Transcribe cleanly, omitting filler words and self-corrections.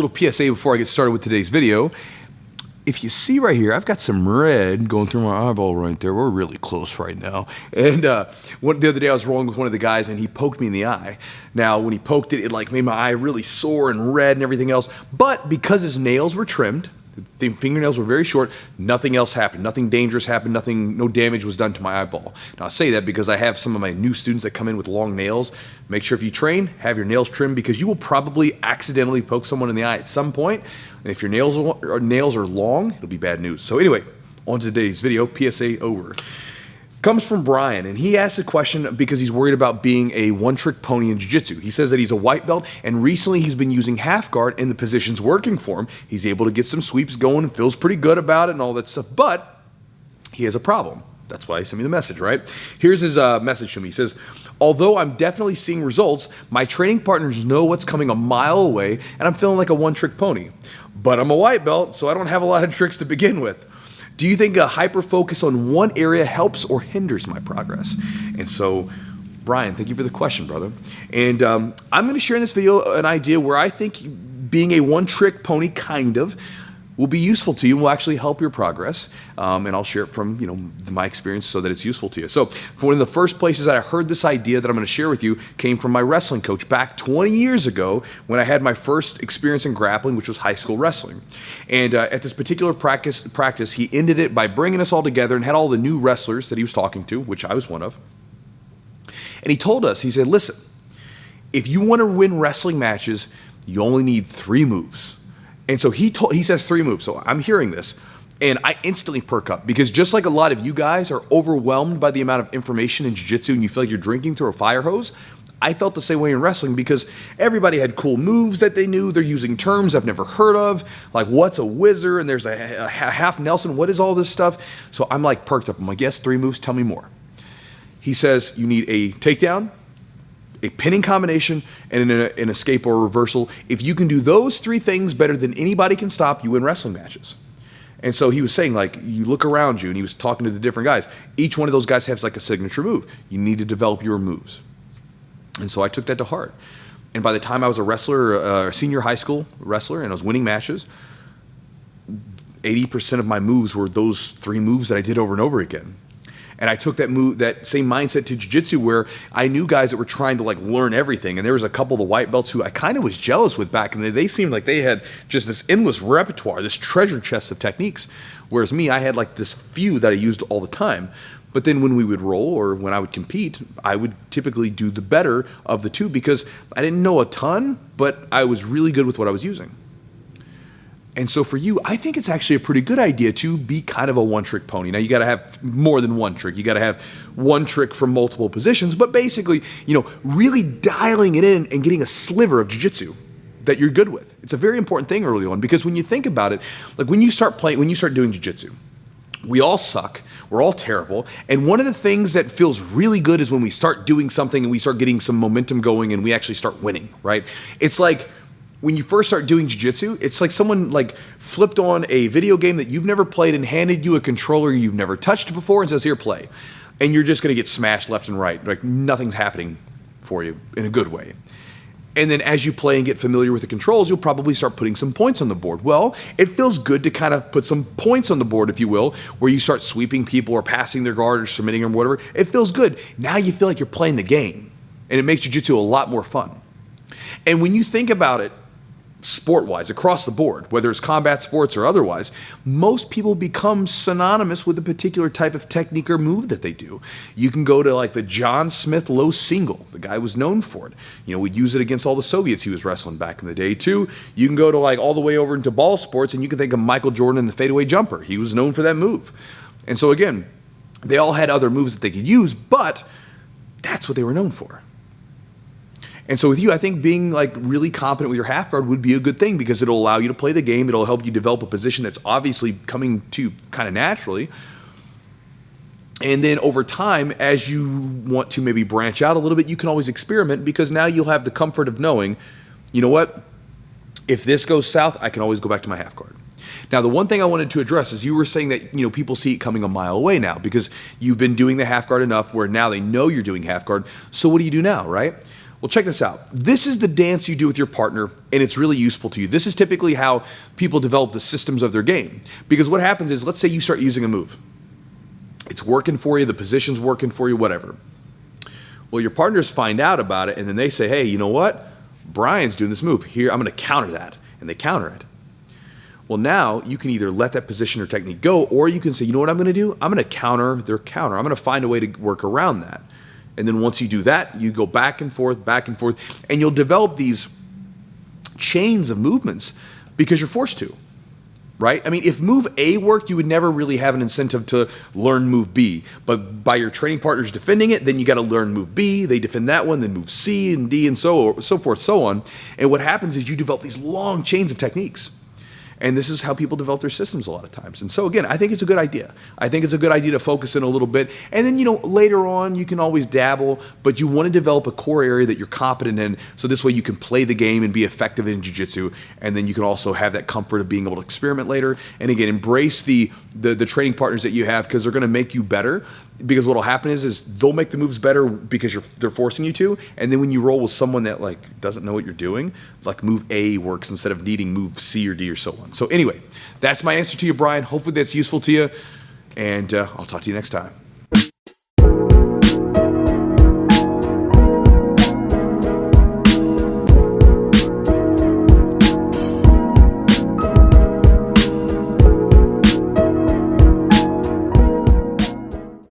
little PSA before I get started with today's video. If you see right here, I've got some red going through my eyeball right there. We're really close right now. And the other day I was rolling with one of the guys and he poked me in the eye. Now, when he poked it, it like made my eye really sore and red and everything else. But because his nails were trimmed, the fingernails were very short, nothing else happened. Nothing dangerous happened. No damage was done to my eyeball. Now, I say that because I have some of my new students that come in with long nails. Make sure if you train, have your nails trimmed because you will probably accidentally poke someone in the eye at some point. And if your nails are long, it'll be bad news. So anyway, on to today's video, PSA over. Comes from Brian, and he asked a question because he's worried about being a one-trick pony in jiu-jitsu. He says that he's a white belt, and recently he's been using half guard, and the position's working for him. He's able to get some sweeps going and feels pretty good about it and all that stuff, but he has a problem. That's why he sent me the message, right? Here's his message to me. He says, although I'm definitely seeing results, my training partners know what's coming a mile away, and I'm feeling like a one-trick pony. But I'm a white belt, so I don't have a lot of tricks to begin with. Do you think a hyper focus on one area helps or hinders my progress? And so, Brian, thank you for the question, brother. And I'm going to share in this video an idea where I think being a one-trick pony kind of will be useful to you and will actually help your progress. And I'll share it from my experience so that it's useful to you. So one of the first places that I heard this idea that I'm going to share with you came from my wrestling coach back 20 years ago when I had my first experience in grappling, which was high school wrestling. And at this particular practice, he ended it by bringing us all together and had all the new wrestlers that he was talking to, which I was one of. And he told us, he said, listen, if you want to win wrestling matches, you only need 3 moves. And so he says 3 moves. So I'm hearing this and I instantly perk up because just like a lot of you guys are overwhelmed by the amount of information in jiu-jitsu and you feel like you're drinking through a fire hose, I felt the same way in wrestling because everybody had cool moves that they knew. They're using terms I've never heard of, like what's a whizzer and there's a half Nelson. What is all this stuff? So I'm like perked up. I'm like, yes, 3 moves. Tell me more. He says you need a takedown, a pinning combination, and an escape or reversal. If you can do those 3 things better than anybody can stop, you win wrestling matches. And so he was saying, like, you look around you, and he was talking to the different guys. Each one of those guys has like a signature move. You need to develop your moves. And so I took that to heart. And by the time I was a wrestler, a senior high school wrestler, and I was winning matches, 80% of my moves were those 3 moves that I did over and over again. And I took that same mindset to jiu-jitsu where I knew guys that were trying to like learn everything. And there was a couple of the white belts who I kind of was jealous with back in the day. They seemed like they had just this endless repertoire, this treasure chest of techniques. Whereas me, I had like this few that I used all the time. But then when we would roll or when I would compete, I would typically do the better of the 2 because I didn't know a ton, but I was really good with what I was using. And so for you, I think it's actually a pretty good idea to be kind of a one-trick pony. Now, you got to have more than one trick. You got to have one trick from multiple positions, but basically, really dialing it in and getting a sliver of jiu-jitsu that you're good with. It's a very important thing early on because when you think about it, like when you start doing jiu-jitsu, we all suck. We're all terrible. And one of the things that feels really good is when we start doing something and we start getting some momentum going and we actually start winning, right? It's like when you first start doing jiu-jitsu, it's like someone like flipped on a video game that you've never played and handed you a controller you've never touched before and says, here, play. And you're just going to get smashed left and right. Like nothing's happening for you in a good way. And then as you play and get familiar with the controls, you'll probably start putting some points on the board. Well, it feels good to kind of put some points on the board, if you will, where you start sweeping people or passing their guard or submitting them or whatever. It feels good. Now you feel like you're playing the game. And it makes jiu-jitsu a lot more fun. And when you think about it, sport-wise, across the board, whether it's combat sports or otherwise, most people become synonymous with a particular type of technique or move that they do. You can go to like the John Smith low single. The guy was known for it. We'd use it against all the Soviets he was wrestling back in the day too. You can go to like all the way over into ball sports and you can think of Michael Jordan and the fadeaway jumper. He was known for that move. And so again, they all had other moves that they could use, but that's what they were known for. And so with you, I think being like really competent with your half guard would be a good thing because it'll allow you to play the game. It'll help you develop a position that's obviously coming to you kind of naturally. And then over time, as you want to maybe branch out a little bit, you can always experiment because now you'll have the comfort of knowing, you know what, if this goes south, I can always go back to my half guard. Now, the one thing I wanted to address is you were saying that, people see it coming a mile away now because you've been doing the half guard enough where now they know you're doing half guard. So what do you do now, right? Well, check this out. This is the dance you do with your partner, and it's really useful to you. This is typically how people develop the systems of their game. Because what happens is, let's say you start using a move. It's working for you, the position's working for you, whatever. Well, your partners find out about it, and then they say, hey, you know what? Brian's doing this move. Here, I'm going to counter that. And they counter it. Well, now you can either let that position or technique go, or you can say, you know what I'm going to do? I'm going to counter their counter. I'm going to find a way to work around that. And then once you do that, you go back and forth, and you'll develop these chains of movements because you're forced to. Right? I mean, if move A worked, you would never really have an incentive to learn move B. But by your training partners defending it, then you got to learn move B. They defend that one, then move C and D and so forth, so on. And what happens is you develop these long chains of techniques. And this is how people develop their systems a lot of times. And so again, I think it's a good idea. I think it's a good idea to focus in a little bit. And then, later on, you can always dabble, but you want to develop a core area that you're competent in. So this way you can play the game and be effective in jiu-jitsu. And then you can also have that comfort of being able to experiment later. And again, embrace the training partners that you have, because they're going to make you better. Because what will happen is they'll make the moves better because they're forcing you to. And then when you roll with someone that doesn't know what you're doing, move A works instead of needing move C or D or so on. So anyway, that's my answer to you, Brian. Hopefully that's useful to you. And I'll talk to you next time.